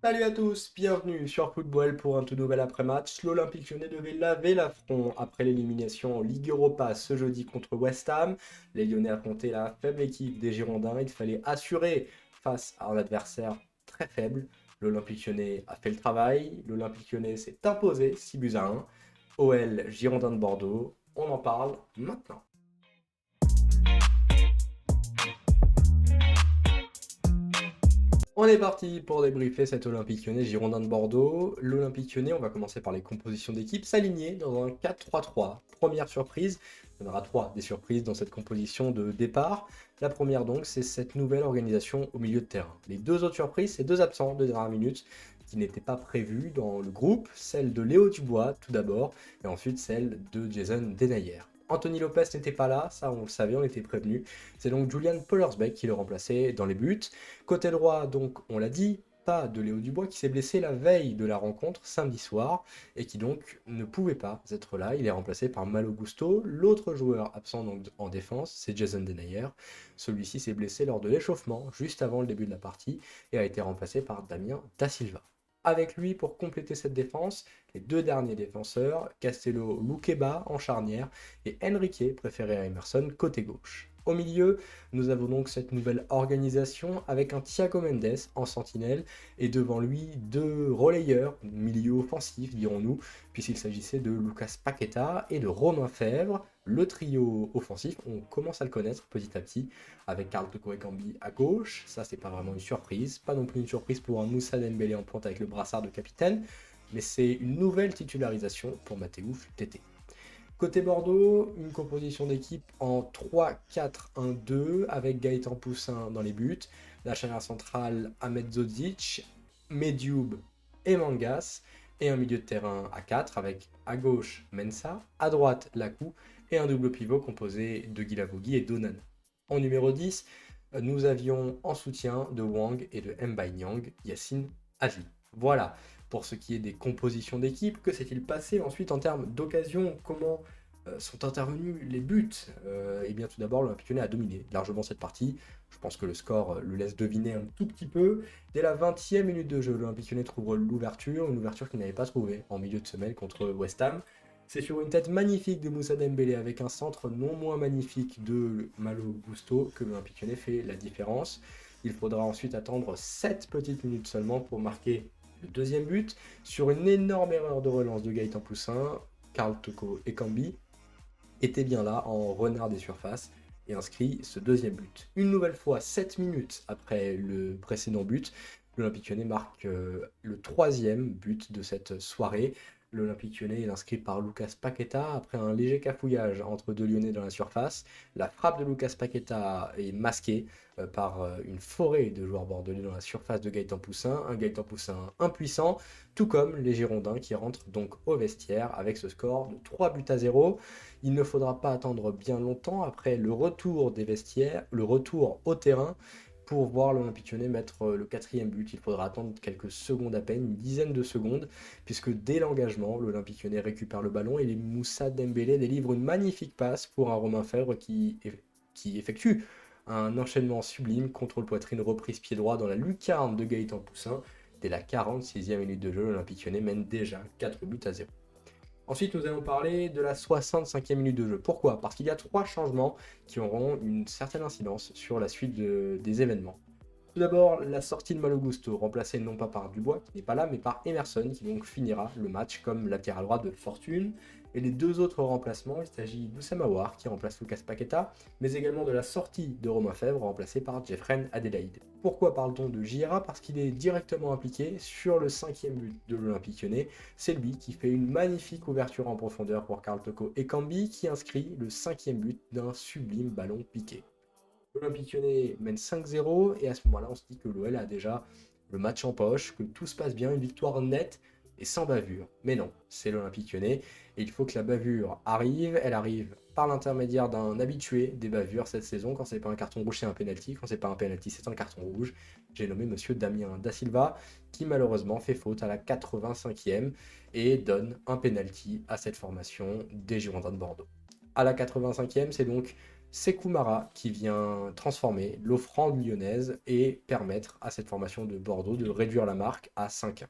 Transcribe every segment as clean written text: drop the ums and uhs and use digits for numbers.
Salut à tous, bienvenue sur Football pour un tout nouvel après-match. L'Olympique Lyonnais devait laver l'affront après l'élimination en Ligue Europa ce jeudi contre West Ham. Les Lyonnais affrontaient la faible équipe des Girondins. Il fallait assurer face à un adversaire très faible. L'Olympique Lyonnais a fait le travail. L'Olympique Lyonnais s'est imposé 6 buts à 1. OL Girondins de Bordeaux, on en parle maintenant. On est parti pour débriefer cet Olympique Lyonnais Girondin de Bordeaux. L'Olympique Lyonnais, on va commencer par les compositions d'équipe, s'aligner dans un 4-3-3. Première surprise, il y en aura trois des surprises dans cette composition de départ. La première donc, c'est cette nouvelle organisation au milieu de terrain. Les deux autres surprises, c'est deux absents de dernière minute qui n'étaient pas prévus dans le groupe, celle de Léo Dubois tout d'abord, et ensuite celle de Jason Denayer. Anthony Lopez n'était pas là, ça on le savait, on était prévenu. C'est donc Julian Pollersbeck qui le remplaçait dans les buts. Côté droit, donc, on l'a dit, pas de Léo Dubois qui s'est blessé la veille de la rencontre, samedi soir, et qui donc ne pouvait pas être là. Il est remplacé par Malo Gusto. L'autre joueur absent donc en défense, c'est Jason Denayer. Celui-ci s'est blessé lors de l'échauffement, juste avant le début de la partie, et a été remplacé par Damien Da Silva. Avec lui, pour compléter cette défense, les deux derniers défenseurs, Castello Luqueba en charnière et Enrique, préféré à Emerson, côté gauche. Au milieu, nous avons donc cette nouvelle organisation avec un Thiago Mendes en sentinelle et devant lui deux relayeurs, milieu offensif dirons-nous, puisqu'il s'agissait de Lucas Paqueta et de Romain Fèvre. Le trio offensif, on commence à le connaître petit à petit avec Karl Toko Ekambi à gauche, ça c'est pas vraiment une surprise, pas non plus une surprise pour un Moussa Dembélé en pointe avec le brassard de capitaine, mais c'est une nouvelle titularisation pour Mathéouf Tété. Côté Bordeaux, une composition d'équipe en 3-4-1-2 avec Gaëtan Poussin dans les buts, la charnière centrale Ahmed Zodzic, Medioub et Mangas, et un milieu de terrain à 4 avec à gauche Mensa, à droite Lakou et un double pivot composé de Guilavogui et Donan. En numéro 10, nous avions en soutien de Wang et de Nyang, Yacine Adli. Voilà pour ce qui est des compositions d'équipe. Que s'est-il passé ensuite en termes d'occasion? Comment sont intervenus les buts? Eh bien tout d'abord, l'Olympique Lyonnais a dominé largement cette partie. Je pense que le score le laisse deviner un tout petit peu. Dès la 20e minute de jeu, l'Olympique Lyonnais trouve l'ouverture, une ouverture qu'il n'avait pas trouvée en milieu de semaine contre West Ham. C'est sur une tête magnifique de Moussa Dembélé avec un centre non moins magnifique de Malo Gusto que l'Olympique Lyonnais fait la différence. Il faudra ensuite attendre 7 petites minutes seulement pour marquer le deuxième but sur une énorme erreur de relance de Gaëtan Poussin. Karl Toko Ekambi était bien là en renard des surfaces et inscrit ce deuxième but. Une nouvelle fois, 7 minutes après le précédent but, l'Olympique Lyonnais marque le troisième but de cette soirée. L'Olympique Lyonnais est inscrit par Lucas Paqueta après un léger cafouillage entre deux Lyonnais dans la surface. La frappe de Lucas Paqueta est masquée par une forêt de joueurs bordelais dans la surface de Gaëtan Poussin. Un Gaëtan Poussin impuissant, tout comme les Girondins qui rentrent donc au vestiaire avec ce score de 3 buts à 0. Il ne faudra pas attendre bien longtemps après le retour des vestiaires, le retour au terrain pour voir l'Olympique Lyonnais mettre le quatrième but. Il faudra attendre quelques secondes à peine, une dizaine de secondes, puisque dès l'engagement, l'Olympique Lyonnais récupère le ballon et les Moussa Dembélé délivre une magnifique passe pour un Romain Fèvre qui effectue un enchaînement sublime, contrôle poitrine, reprise pied droit dans la lucarne de Gaëtan Poussin. Dès la 46e minute de jeu, l'Olympique Lyonnais mène déjà 4 buts à 0. Ensuite, nous allons parler de la 65e minute de jeu. Pourquoi? Parce qu'il y a trois changements qui auront une certaine incidence sur la suite des événements. Tout d'abord, la sortie de Malo Gusto, remplacée non pas par Dubois, qui n'est pas là, mais par Emerson, qui donc finira le match comme latéral droit de fortune. Et les deux autres remplacements, il s'agit d'Oussem Aouar, qui remplace Lucas Paqueta, mais également de la sortie de Romain Fèvre, remplacé par Jeffrey Adélaïde. Pourquoi parle-t-on de J.R.A? Parce qu'il est directement impliqué sur le cinquième but de l'Olympique Lyonnais. C'est lui qui fait une magnifique ouverture en profondeur pour Karl Toko Ekambi, qui inscrit le cinquième but d'un sublime ballon piqué. L'Olympique Lyonnais mène 5-0 et à ce moment-là, on se dit que l'OL a déjà le match en poche, que tout se passe bien, une victoire nette et sans bavure. Mais non, c'est l'Olympique Lyonnais et il faut que la bavure arrive. Elle arrive par l'intermédiaire d'un habitué des bavures cette saison. Quand c'est pas un carton rouge, c'est un penalty. Quand c'est pas un penalty, c'est un carton rouge. J'ai nommé monsieur Damien Da Silva qui malheureusement fait faute à la 85e et donne un penalty à cette formation des Girondins de Bordeaux. À la 85e, c'est donc Sekou Mara qui vient transformer l'offrande lyonnaise et permettre à cette formation de Bordeaux de réduire la marque à 5-1.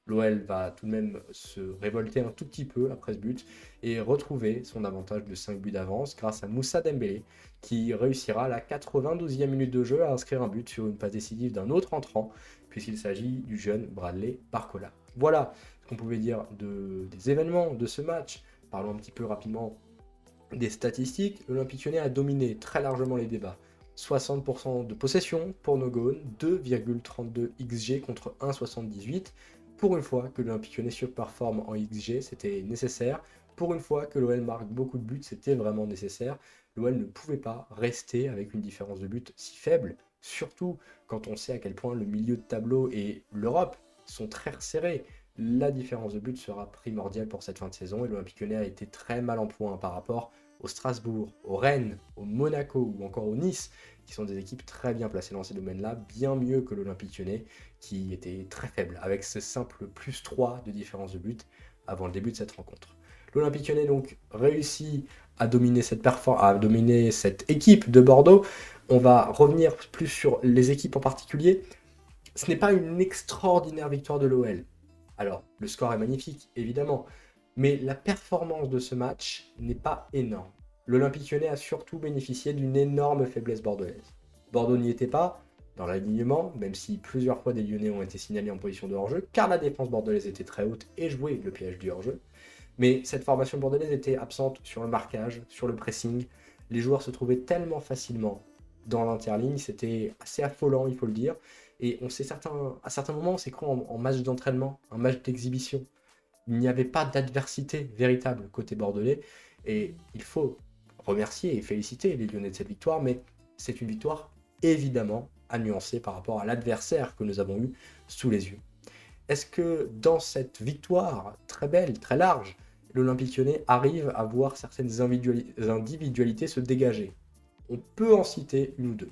L'OL va tout de même se révolter un tout petit peu après ce but et retrouver son avantage de 5 buts d'avance grâce à Moussa Dembélé qui réussira à la 92e minute de jeu à inscrire un but sur une passe décisive d'un autre entrant puisqu'il s'agit du jeune Bradley Barcola. Voilà ce qu'on pouvait dire des événements de ce match. Parlons un petit peu rapidement des statistiques. L'Olympique Lyonnais a dominé très largement les débats. 60% de possession pour No Goal, 2,32 XG contre 1,78. Pour une fois que l'Olympique Lyonnais surperforme en XG, c'était nécessaire. Pour une fois que l'OL marque beaucoup de buts, c'était vraiment nécessaire. L'OL ne pouvait pas rester avec une différence de but si faible, surtout quand on sait à quel point le milieu de tableau et l'Europe sont très resserrés. La différence de but sera primordiale pour cette fin de saison et l'Olympique Lyonnais a été très mal en point par rapport au Strasbourg, au Rennes, au Monaco ou encore au Nice, qui sont des équipes très bien placées dans ces domaines-là, bien mieux que l'Olympique Lyonnais, qui était très faible, avec ce simple plus 3 de différence de but avant le début de cette rencontre. L'Olympique Lyonnais donc réussit à dominer cette équipe de Bordeaux. On va revenir plus sur les équipes en particulier. Ce n'est pas une extraordinaire victoire de l'OL. Alors, le score est magnifique, évidemment, mais la performance de ce match n'est pas énorme. L'Olympique Lyonnais a surtout bénéficié d'une énorme faiblesse bordelaise. Bordeaux n'y était pas dans l'alignement, même si plusieurs fois des Lyonnais ont été signalés en position de hors-jeu, car la défense bordelaise était très haute et jouait le piège du hors-jeu. Mais cette formation bordelaise était absente sur le marquage, sur le pressing. Les joueurs se trouvaient tellement facilement dans l'interligne, c'était assez affolant, il faut le dire. Et à certains moments, on s'est cru en match d'entraînement, un match d'exhibition. Il n'y avait pas d'adversité véritable côté bordelais. Et il faut remercier et féliciter les Lyonnais de cette victoire, mais c'est une victoire évidemment à nuancer par rapport à l'adversaire que nous avons eu sous les yeux. Est-ce que dans cette victoire très belle, très large, l'Olympique Lyonnais arrive à voir certaines individualités se dégager? On peut en citer une ou deux.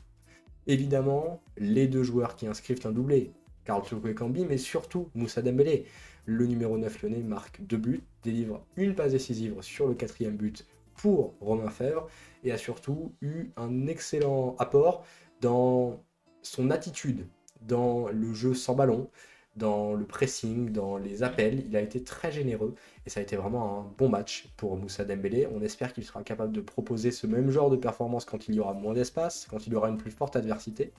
Évidemment, les deux joueurs qui inscrivent un doublé, Karl Toko Ekambi, mais surtout Moussa Dembélé. Le numéro 9 lyonnais marque 2 buts, délivre une passe décisive sur le 4e but pour Romain Fèvre et a surtout eu un excellent apport dans son attitude, dans le jeu sans ballon, dans le pressing, dans les appels. Il a été très généreux et ça a été vraiment un bon match pour Moussa Dembélé. On espère qu'il sera capable de proposer ce même genre de performance quand il y aura moins d'espace, quand il y aura une plus forte adversité,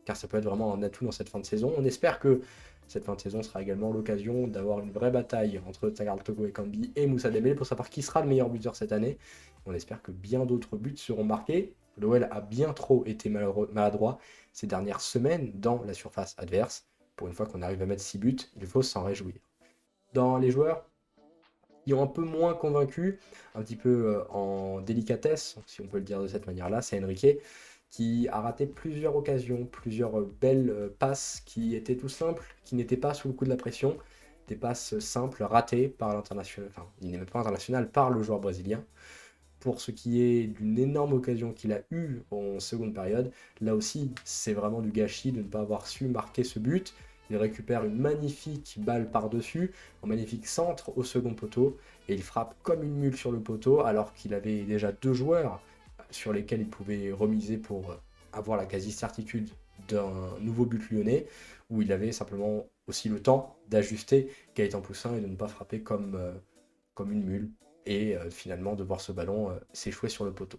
car ça peut être vraiment un atout dans cette fin de saison. On espère que cette fin de saison sera également l'occasion d'avoir une vraie bataille entre Karl Toko Ekambi et Moussa Dembélé pour savoir qui sera le meilleur buteur cette année. On espère que bien d'autres buts seront marqués. L'OL a bien trop été maladroit ces dernières semaines dans la surface adverse. Pour une fois qu'on arrive à mettre 6 buts, il faut s'en réjouir. Dans les joueurs qui ont un peu moins convaincu, un petit peu en délicatesse, si on peut le dire de cette manière-là, c'est Enrique, qui a raté plusieurs occasions, plusieurs belles passes qui étaient tout simples, qui n'étaient pas sous le coup de la pression, des passes simples, ratées par l'international, enfin, il n'est même pas international, par le joueur brésilien. Pour ce qui est d'une énorme occasion qu'il a eue en seconde période, là aussi, c'est vraiment du gâchis de ne pas avoir su marquer ce but. Il récupère une magnifique balle par-dessus, un magnifique centre au second poteau, et il frappe comme une mule sur le poteau, alors qu'il avait déjà deux joueurs sur lesquels il pouvait remiser pour avoir la quasi-certitude d'un nouveau but lyonnais, où il avait simplement aussi le temps d'ajuster Gaëtan Poussin et de ne pas frapper comme une mule, et finalement de voir ce ballon s'échouer sur le poteau.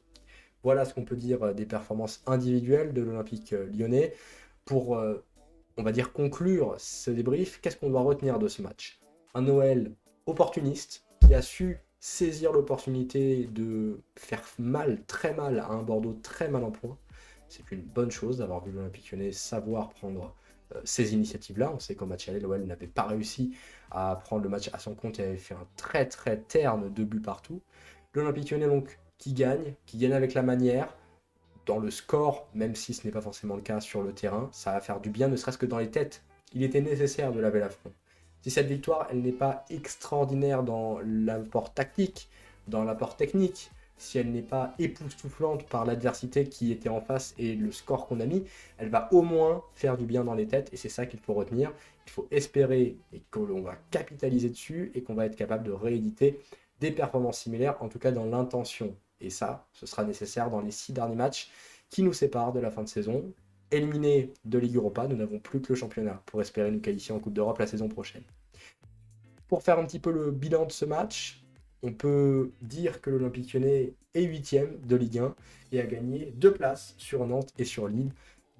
Voilà ce qu'on peut dire des performances individuelles de l'Olympique lyonnais. Pour, on va dire, conclure ce débrief, qu'est-ce qu'on doit retenir de ce match? Un OL opportuniste qui a su saisir l'opportunité de faire mal, très mal, à un Bordeaux très mal en point. C'est une bonne chose d'avoir vu l'Olympique Lyonnais savoir prendre ces initiatives-là. On sait qu'au match aller, l'OL n'avait pas réussi à prendre le match à son compte et avait fait un très très terne 2 buts partout. L'Olympique Lyonnais donc qui gagne avec la manière, dans le score, même si ce n'est pas forcément le cas sur le terrain, ça va faire du bien, ne serait-ce que dans les têtes. Il était nécessaire de laver l'affront. Si cette victoire, elle n'est pas extraordinaire dans l'apport tactique, dans l'apport technique, si elle n'est pas époustouflante par l'adversité qui était en face et le score qu'on a mis, elle va au moins faire du bien dans les têtes et c'est ça qu'il faut retenir. Il faut espérer et qu'on va capitaliser dessus et qu'on va être capable de rééditer des performances similaires, en tout cas dans l'intention Et ça, ce sera nécessaire dans les 6 derniers matchs qui nous séparent de la fin de saison. Éliminés de Ligue Europa, nous n'avons plus que le championnat pour espérer nous qualifier en Coupe d'Europe la saison prochaine. Pour faire un petit peu le bilan de ce match, on peut dire que l'Olympique Lyonnais est 8e de Ligue 1 et a gagné 2 places sur Nantes et sur Lille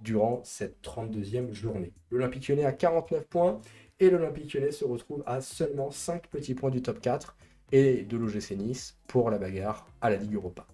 durant cette 32e journée. L'Olympique Lyonnais a 49 points et l'Olympique Lyonnais se retrouve à seulement 5 petits points du top 4 et de l'OGC Nice pour la bagarre à la Ligue Europa.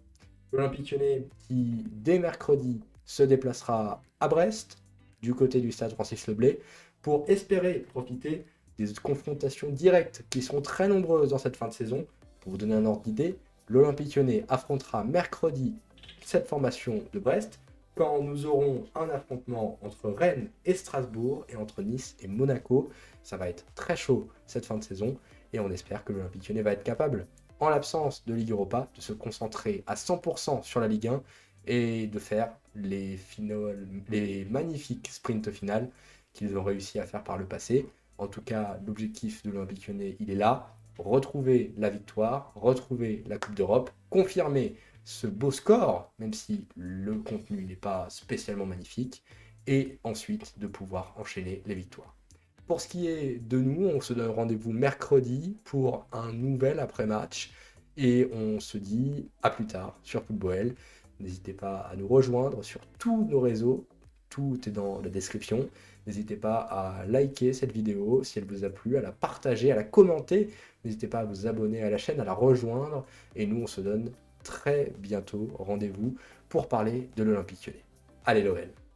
L'Olympique Lyonnais qui, dès mercredi, se déplacera à Brest, du côté du stade Francis Leblay, pour espérer profiter des confrontations directes qui seront très nombreuses dans cette fin de saison. Pour vous donner un ordre d'idée, l'Olympique Lyonnais affrontera mercredi cette formation de Brest, quand nous aurons un affrontement entre Rennes et Strasbourg et entre Nice et Monaco. Ça va être très chaud cette fin de saison et on espère que l'Olympique Lyonnais va être capable, en l'absence de Ligue Europa, de se concentrer à 100% sur la Ligue 1 et de faire les magnifiques sprints finales qu'ils ont réussi à faire par le passé. En tout cas, l'objectif de l'Olympique Lyonnais, il est là. Retrouver la victoire, retrouver la Coupe d'Europe, confirmer ce beau score, même si le contenu n'est pas spécialement magnifique, et ensuite de pouvoir enchaîner les victoires. Pour ce qui est de nous, on se donne rendez-vous mercredi pour un nouvel après-match, et on se dit à plus tard sur Football. N'hésitez pas à nous rejoindre sur tous nos réseaux, tout est dans la description. N'hésitez pas à liker cette vidéo si elle vous a plu, à la partager, à la commenter. N'hésitez pas à vous abonner à la chaîne, à la rejoindre, et nous on se donne très bientôt rendez-vous pour parler de l'Olympique Lyonnais. Allez l'OL!